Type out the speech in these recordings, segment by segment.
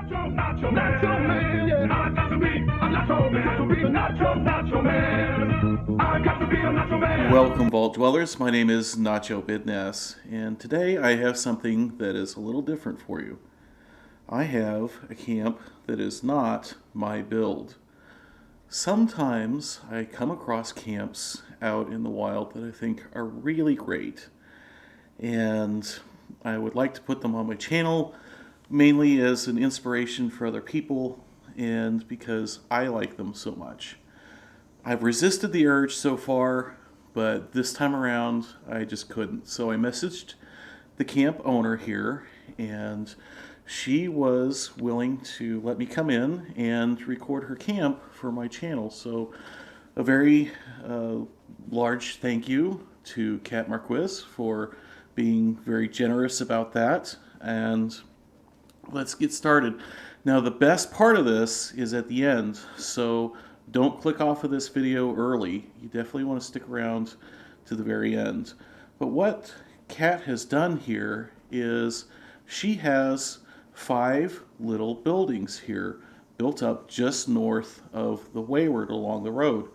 Nacho man, yeah. I got to be a Nacho man. Got to be a Nacho man. I got to be a Nacho man. Welcome, Vault Dwellers. My name is Nacho Bidness, and today I have something that is a little different for you. I have a camp that is not my build. Sometimes I come across camps out in the wild that I think are really great, and I would like to put them on my channel mainly as an inspiration for other people and because I like them so much. I've resisted the urge so far, but this time around I just couldn't. So I messaged the camp owner here, and she was willing to let me come in and record her camp for my channel. So a very large thank you to Catmarquis for being very generous about that. And let's get started. Now, the best part of this is at the end, so don't click off of this video early. You definitely want to stick around to the very end. But what Kat has done here is she has 5 little buildings here built up just north of the Wayward along the road.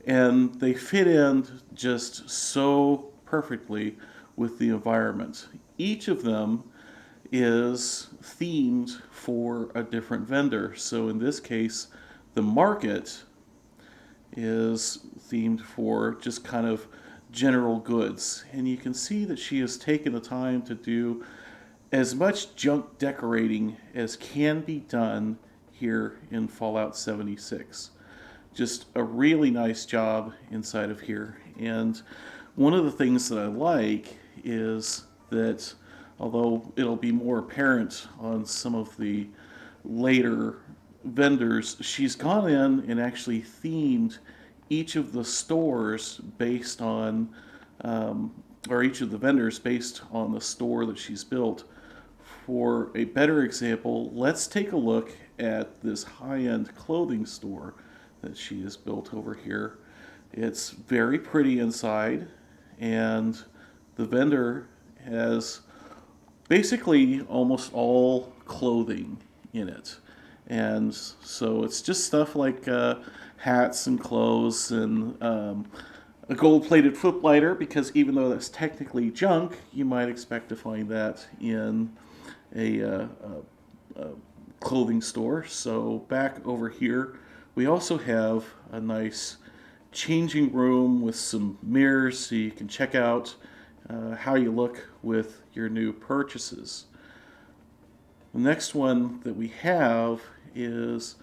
And they fit in just so perfectly with the environment. Each of them is themed for a different vendor. So in this case, the market is themed for just kind of general goods. And you can see that she has taken the time to do as much junk decorating as can be done here in Fallout 76. Just a really nice job inside of here. And one of the things that I like is that although it'll be more apparent on some of the later vendors, she's gone in and actually themed each of the stores based on, or each of the vendors based on the store that she's built. For a better example, let's take a look at this high-end clothing store that she has built over here. It's very pretty inside, and the vendor has basically almost all clothing in it. And so it's just stuff like hats and clothes and a gold-plated foot lighter, because even though that's technically junk, you might expect to find that in a clothing store. So back over here, we also have a nice changing room with some mirrors so you can check out how you look with your new purchases. The next one that we have is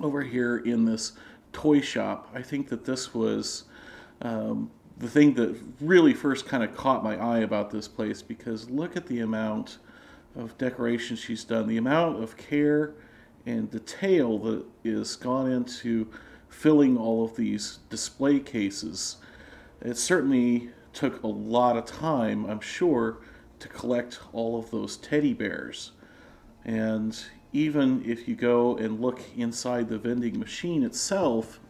over here in this toy shop. I think that this was the thing that really first kind of caught my eye about this place, because look at the amount of decoration she's done, the amount of care and detail that is gone into filling all of these display cases. It certainly took a lot of time, I'm sure, to collect all of those teddy bears. And even if you go and look inside the vending machine itself,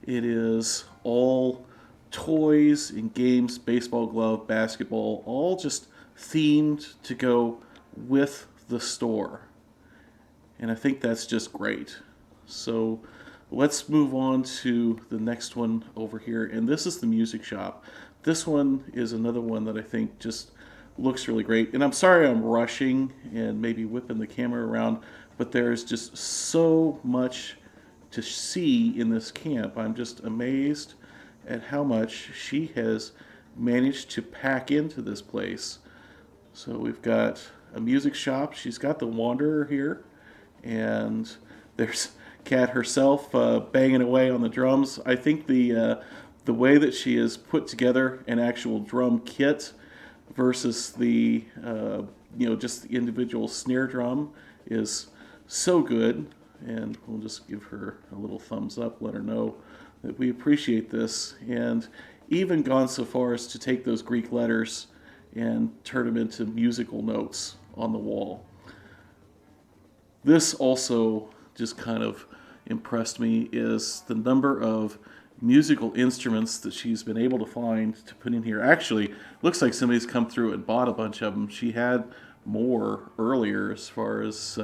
it is all toys and games, baseball glove, basketball, all just themed to go with the store. And I think that's just great. So let's move on to the next one over here. And this is the music shop. This one is another one that I think just looks really great. And I'm sorry I'm rushing and maybe whipping the camera around, but there's just so much to see in this camp. I'm just amazed at how much she has managed to pack into this place. So we've got a music shop. She's got the Wanderer here, and there's Kat herself banging away on the drums. I think the way that she has put together an actual drum kit versus the just the individual snare drum is so good. And we'll just give her a little thumbs up, let her know that we appreciate this, and even gone so far as to take those Greek letters and turn them into musical notes on the wall. This also just kind of impressed me, is the number of musical instruments that she's been able to find to put in here. Actually, looks like somebody's come through and bought a bunch of them. She had more earlier as far as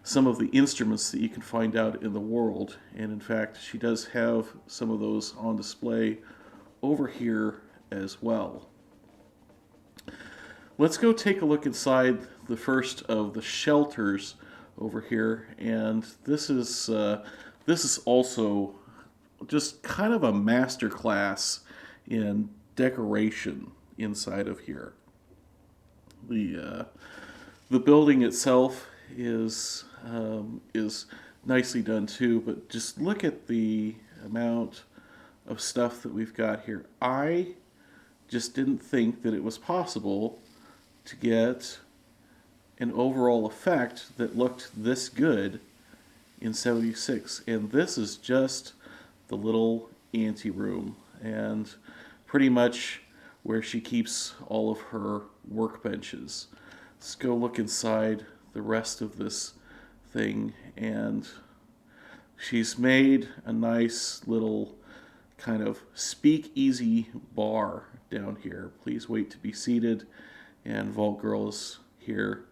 some of the instruments that you can find out in the world. And in fact, she does have some of those on display over here as well. Let's go take a look inside the first of the shelters over here, and this is also just kind of a master class in decoration inside of here. The the building itself is nicely done too, but just look at the amount of stuff that we've got here. I just didn't think that it was possible to get an overall effect that looked this good in 76. And this is just the little ante room and pretty much where she keeps all of her workbenches. Let's go look inside the rest of this thing, and she's made a nice little kind of speakeasy bar down here. Please wait to be seated, and Vault Girl is here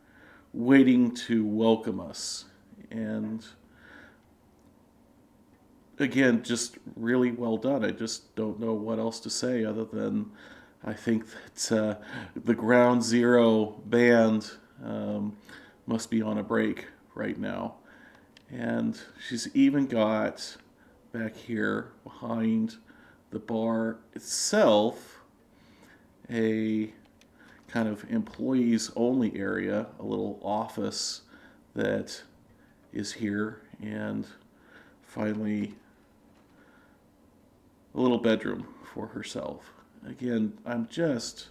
waiting to welcome us. And again, just really well done. I just don't know what else to say other than I think that the Ground Zero band must be on a break right now. And she's even got back here behind the bar itself a kind of employees only area, a little office that is here, and finally a little bedroom for herself. Again, I'm just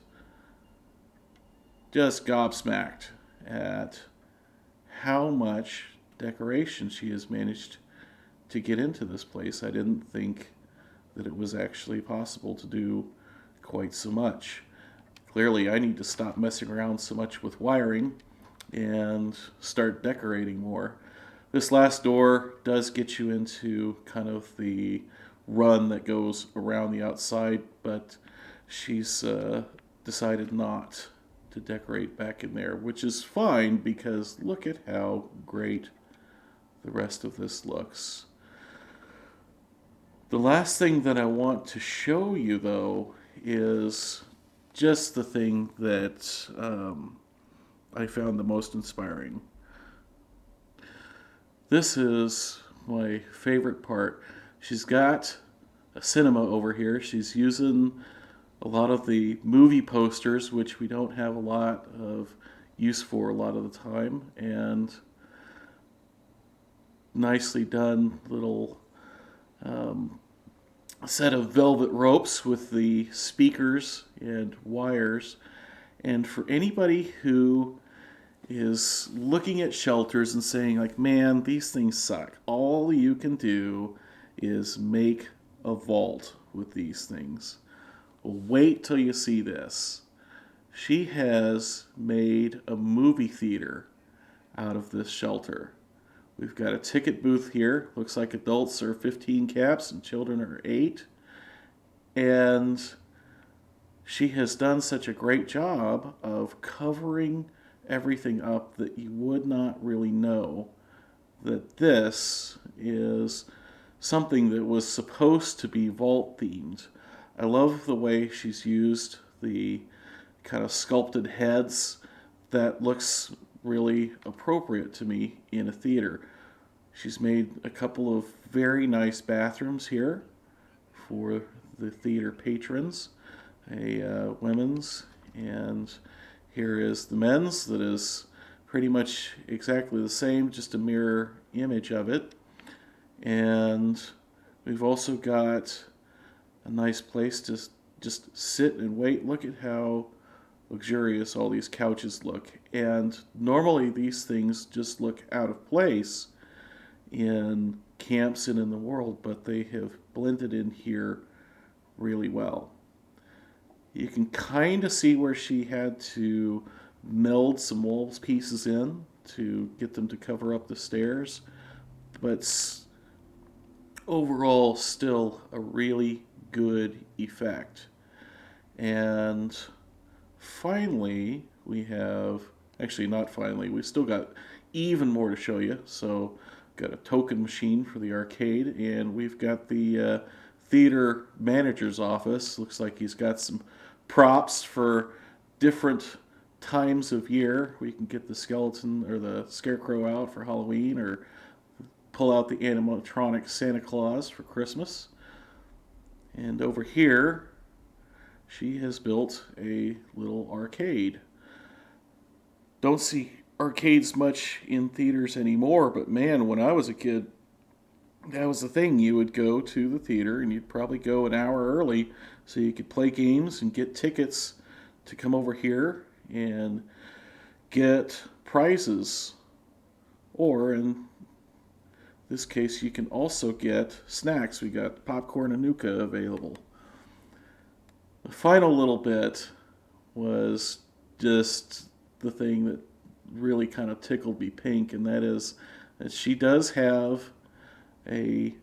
gobsmacked at how much decoration she has managed to get into this place. I didn't think that it was actually possible to do quite so much. Clearly, I need to stop messing around so much with wiring and start decorating more. This last door does get you into kind of the run that goes around the outside, but she's decided not to decorate back in there, which is fine because look at how great the rest of this looks. The last thing that I want to show you, though, is just the thing that I found the most inspiring. This is my favorite part. She's got a cinema over here. She's using a lot of the movie posters, which we don't have a lot of use for a lot of the time, and nicely done little set of velvet ropes with the speakers and wires. And for anybody who is looking at shelters and saying like, man, these things suck, all you can do is make a vault with these things. Well, wait till you see this. She has made a movie theater out of this shelter. We've got a ticket booth here. Looks like adults are 15 caps and children are 8. And she has done such a great job of covering everything up that you would not really know that this is something that was supposed to be vault themed. I love the way she's used the kind of sculpted heads. That looks really appropriate to me in a theater. She's made a couple of very nice bathrooms here for the theater patrons. A women's, and here is the men's that is pretty much exactly the same, just a mirror image of it. And we've also got a nice place to just sit and wait. Look at how luxurious all these couches look. And normally these things just look out of place in camps and in the world, but they have blended in here really well. You can kind of see where she had to meld some wall pieces in to get them to cover up the stairs, but overall still a really good effect. And finally, we have Actually, not finally. We still got even more to show you. So, got a token machine for the arcade, and we've got the theater manager's office. Looks like he's got some props for different times of year. We can get the skeleton or the scarecrow out for Halloween, or pull out the animatronic Santa Claus for Christmas. And over here, she has built a little arcade. Don't see arcades much in theaters anymore, but man, when I was a kid, that was the thing. You would go to the theater and you'd probably go an hour early so you could play games and get tickets to come over here and get prizes. Or in this case, you can also get snacks. We got popcorn and Nuka available. The final little bit was just the thing that really kind of tickled me pink, and that is that she does have a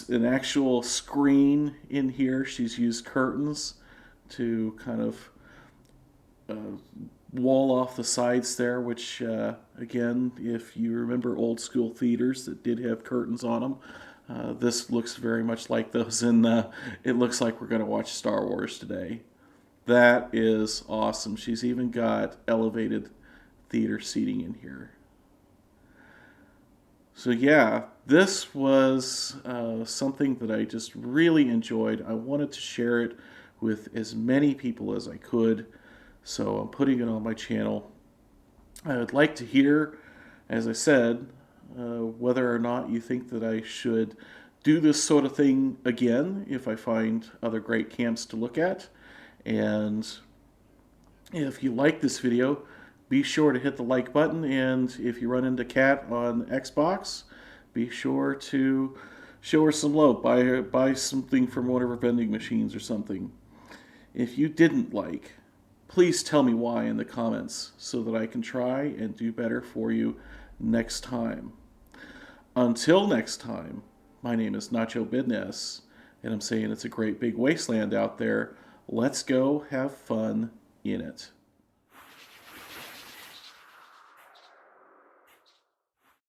an actual screen in here. She's used curtains to kind of uh, wall off the sides there, which, again, if you remember old school theaters that did have curtains on them, this looks very much like those, and it looks like we're going to watch Star Wars today. That is awesome. She's even got elevated theater seating in here. So yeah, this was something that I just really enjoyed. I wanted to share it with as many people as I could, so I'm putting it on my channel. I would like to hear, as I said, whether or not you think that I should do this sort of thing again if I find other great camps to look at. And if you like this video, be sure to hit the like button, and if you run into Cat on Xbox, be sure to show her some love. Buy something from one of her vending machines or something. If you didn't like, please tell me why in the comments so that I can try and do better for you next time. Until next time, my name is Nacho Bidness, and I'm saying it's a great big wasteland out there. Let's go have fun in it.